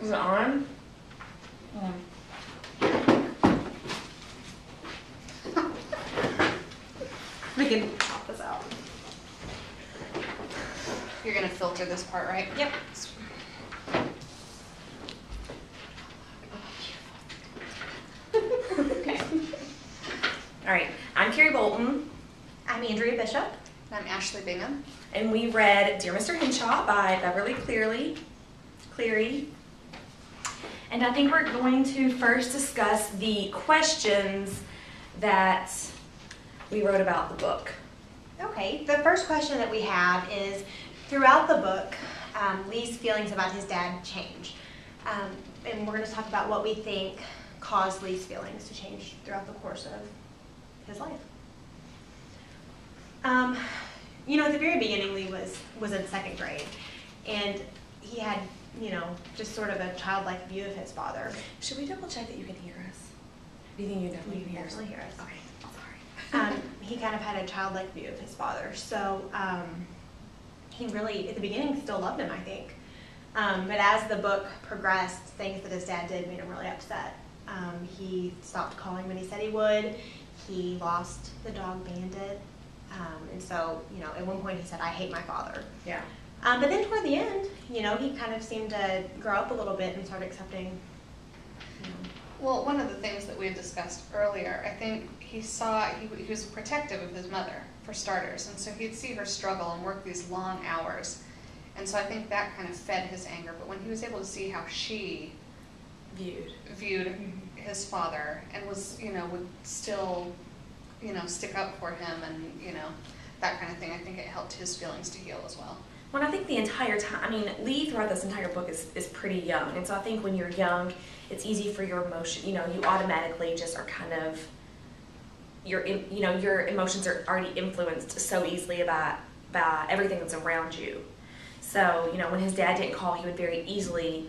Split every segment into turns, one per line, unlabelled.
Is it on?
We can pop this out.
You're gonna filter this part, right?
Yep.
Okay. All right. I'm Carrie Bolton,
I'm Andrea Bishop.
And I'm Ashley Bingham.
and we read Dear Mr. Henshaw by Beverly Cleary. And I think we're going to first discuss the questions that we wrote about the book.
Okay, the first question that we have is, throughout the book, Lee's feelings about his dad change. And we're going to talk about what we think caused Lee's feelings to change throughout the course of his life. You know, at the very beginning, Lee was in second grade, and he had, you know, just sort of a childlike view of his father.
Should we double check that you can hear us? Do you think you definitely can hear us?
Definitely hear us.
Okay, sorry.
He kind of had a childlike view of his father, so he really, at the beginning, still loved him, I think. But as the book progressed, things that his dad did made him really upset. He stopped calling when he said he would. He lost the dog Bandit. And so, you know, at one point he said, "I hate my father."
Yeah.
But then toward the end, you know, he kind of seemed to grow up a little bit and start accepting, you know.
Well, one of the things that we had discussed earlier, I think he saw, he was protective of his mother, for starters, and so he'd see her struggle and work these long hours. And so I think that kind of fed his anger, but when he was able to see how she viewed his father and was, you know, would still, you know, stick up for him and, you know, that kind of thing, I think it helped his feelings to heal as well.
Well, I think the entire time, I mean, Lee throughout this entire book is pretty young. And so I think when you're young, it's easy for your emotion, you know, you automatically just are kind of, your emotions are already influenced so easily by everything that's around you. So, you know, when his dad didn't call, he would very easily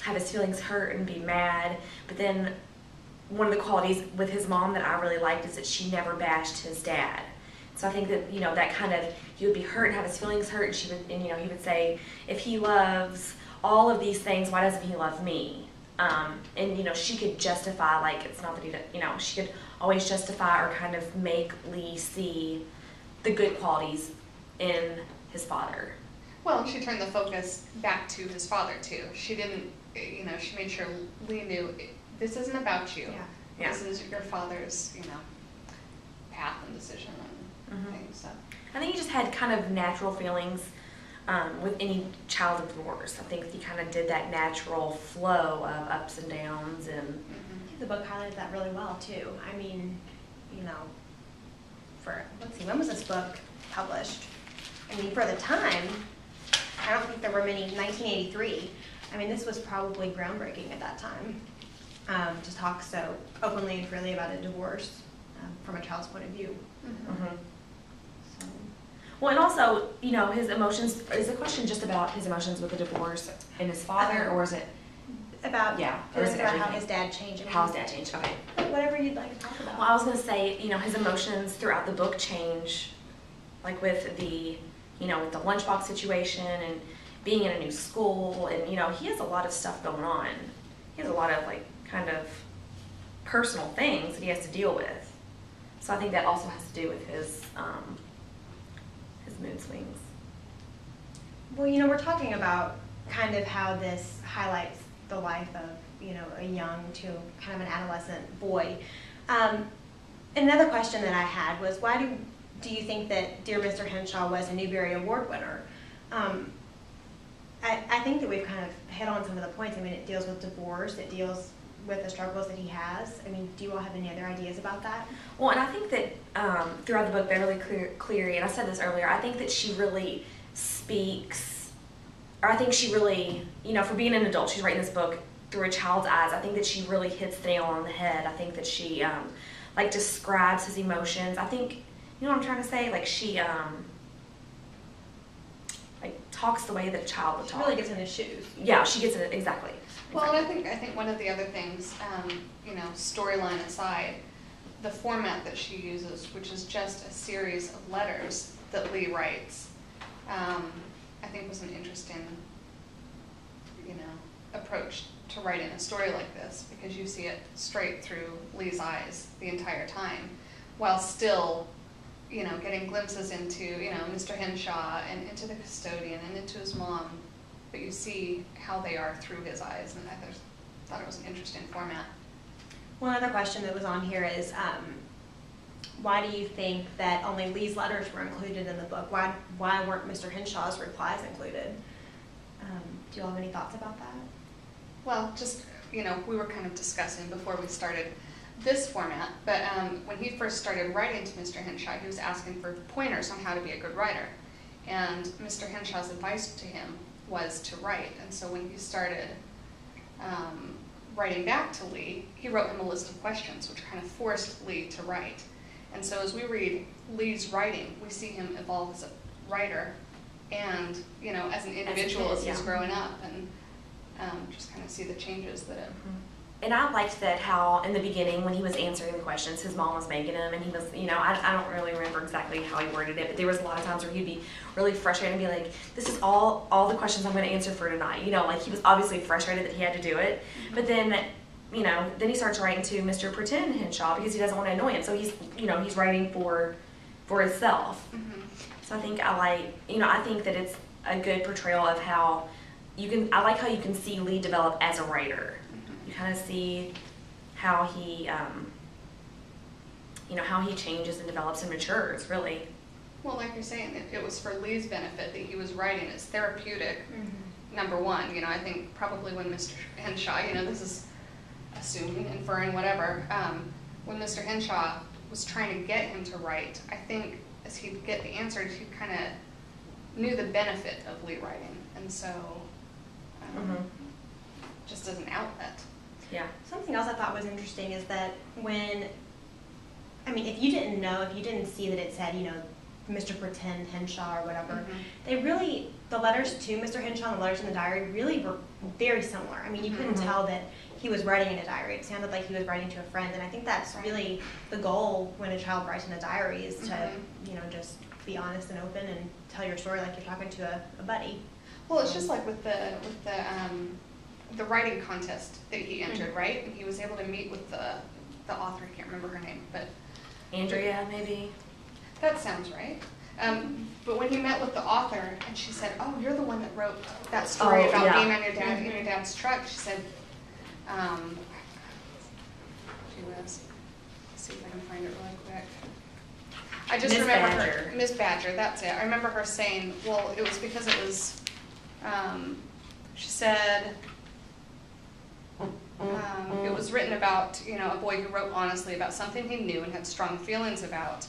have his feelings hurt and be mad. But then one of the qualities with his mom that I really liked is that she never bashed his dad. So I think that, you know, that kind of, he would be hurt and have his feelings hurt, and you know, he would say, if he loves all of these things, why doesn't he love me? And, you know, she could justify, like, it's not that he, you know, she could always justify or kind of make Lee see the good qualities in his father.
Well, she turned the focus back to his father, too. She didn't, you know, she made sure Lee knew, this isn't about you.
Yeah.
This is your father's, you know, path and decision and things. So
I think he just had kind of natural feelings with any child of divorce. I think he kind of did that natural flow of ups and downs, and
I think the book highlighted that really well, too. I mean, you know, let's see, when was this book published? I mean, for the time, I don't think there were many, 1983. I mean, this was probably groundbreaking at that time, to talk so openly and freely about a divorce from a child's point of view. So.
Well, and also, you know, his emotions, is the question just about his emotions with the divorce and his father, or is it?
About,
Yeah,
or is
it
it about how
everything?
his dad changed?
How his dad changed, okay.
Whatever you'd like to talk about.
Well, I was going to say, you know, his emotions throughout the book change, like with the, you know, with the lunchbox situation and being in a new school, and, you know, he has a lot of stuff going on. He has a lot of, like, kind of personal things that he has to deal with. So I think that also has to do with his mood swings.
Well, you know, we're talking about kind of how this highlights the life of, you know, a young to kind of an adolescent boy. Another question that I had was, why do you think that Dear Mr. Henshaw was a Newbery Award winner? I think that we've kind of hit on some of the points. I mean, it deals with divorce, it deals with the struggles that he has. I mean, do you all have any other ideas about that?
Well, and I think that throughout the book, Beverly Cleary, and I said this earlier, I think that she really speaks, or I think she really, you know, for being an adult, she's writing this book through a child's eyes. I think that she really hits the nail on the head. I think that she, like, describes his emotions. I think, you know what I'm trying to say? Like, she, like, talks the way that a child would talk.
She really gets in his shoes.
Yeah, she gets it, exactly.
well, and I think one of the other things, you know, storyline aside, the format that she uses, which is just a series of letters that Lee writes, I think was an interesting, you know, approach to writing a story like this, because you see it straight through Lee's eyes the entire time, while still, you know, getting glimpses into, you know, Mr. Henshaw and into the custodian and into his mom, but you see how they are through his eyes, and I thought it was an interesting format.
One other question that was on here is, why do you think that only Lee's letters were included in the book? Why weren't Mr. Henshaw's replies included? Do you all have any thoughts about that?
Well, just, you know, we were kind of discussing before we started this format, but when he first started writing to Mr. Henshaw, he was asking for pointers on how to be a good writer. And Mr. Henshaw's advice to him was to write. And so when he started writing back to Lee, he wrote him a list of questions, which kind of forced Lee to write. And so as we read Lee's writing, we see him evolve as a writer and, you know, as an individual as he's growing up, and just kind of see the changes that it...
And I liked that how in the beginning when he was answering the questions, his mom was making him, and he was, you know, I don't really remember exactly how he worded it, but there was a lot of times where he'd be really frustrated and be like, this is all the questions I'm going to answer for tonight. You know, like he was obviously frustrated that he had to do it, but then, you know, then he starts writing to Mr. Pretend Henshaw because he doesn't want to annoy him. So he's, you know, he's writing for himself. So I think I think that it's a good portrayal of how I like how you can see Lee develop as a writer. You kind of see how he, you know, how he changes and develops and matures, really.
Well, like you're saying, it was for Lee's benefit that he was writing. It's therapeutic, number one. You know, I think probably when Mr. Henshaw, you know, this is assuming, inferring, whatever, when Mr. Henshaw was trying to get him to write, I think as he'd get the answers, he kind of knew the benefit of Lee writing, and so just as an outlet.
Yeah.
Something else I thought was interesting is that if you didn't know, if you didn't see that it said, you know, Mr. Pretend Henshaw or whatever, the letters to Mr. Henshaw and the letters in the diary really were very similar. I mean, you couldn't tell that he was writing in a diary. It sounded like he was writing to a friend, and I think that's really the goal when a child writes in a diary is to, you know, just be honest and open and tell your story like you're talking to a buddy.
Well, it's just like with the writing contest that he entered, right? And he was able to meet with the author. I can't remember her name, but
Andrea, maybe.
That sounds right. But when he met with the author, and she said, "Oh, you're the one that wrote that story about being on your dad in your dad's truck," she said, she was. Let's see if I can find it really quick. I just remember her, Miss Badger. That's it. I remember her saying, "Well, it was because it was." She said. It was written about, you know, a boy who wrote honestly about something he knew and had strong feelings about,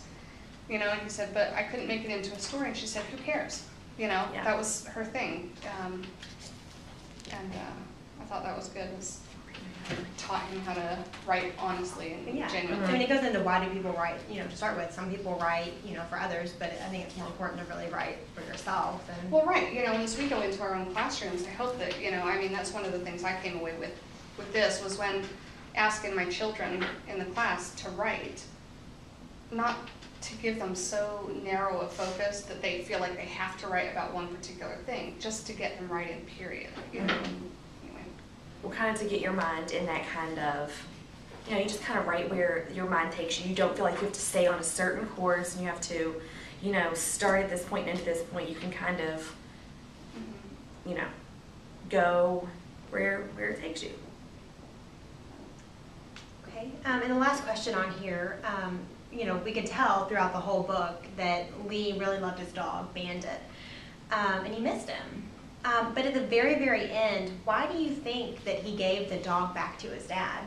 you know, and he said, but I couldn't make it into a story, and she said, who cares? You know, that was her thing, and I thought that was good, was taught him how to write honestly and genuinely.
I mean, it goes into why do people write, you know, to start with. Some people write, you know, for others, but I think it's more important to really write for yourself. And
well, right, you know, and as we go into our own classrooms, I hope that, you know, I mean, that's one of the things I came away with this was when asking my children in the class to write, not to give them so narrow a focus that they feel like they have to write about one particular thing, just to get them writing, period. You know? Anyway.
Well, kind of to get your mind in that kind of, you know, you just kind of write where your mind takes you. You don't feel like you have to stay on a certain course and you have to, you know, start at this point and end at this point. You can kind of, you know, go where it takes you.
Okay, and the last question on here, you know, we could tell throughout the whole book that Lee really loved his dog, Bandit, and he missed him. But at the very, very end, why do you think that he gave the dog back to his dad?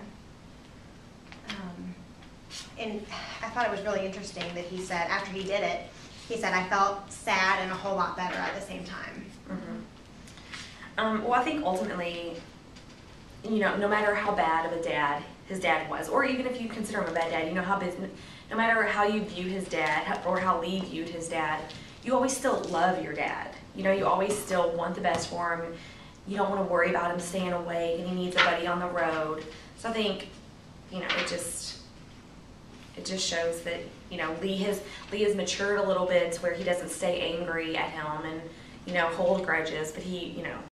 And I thought it was really interesting that he said, after he did it, he said, I felt sad and a whole lot better at the same time.
Well, I think ultimately, you know, no matter how bad of a dad his dad was, or even if you consider him a bad dad, you know how no matter how you view his dad or how Lee viewed his dad, you always still love your dad. You know, you always still want the best for him. You don't want to worry about him staying awake and he needs a buddy on the road. So I think, you know, it just shows that, you know, Lee has matured a little bit to where he doesn't stay angry at him and, you know, hold grudges, but he, you know,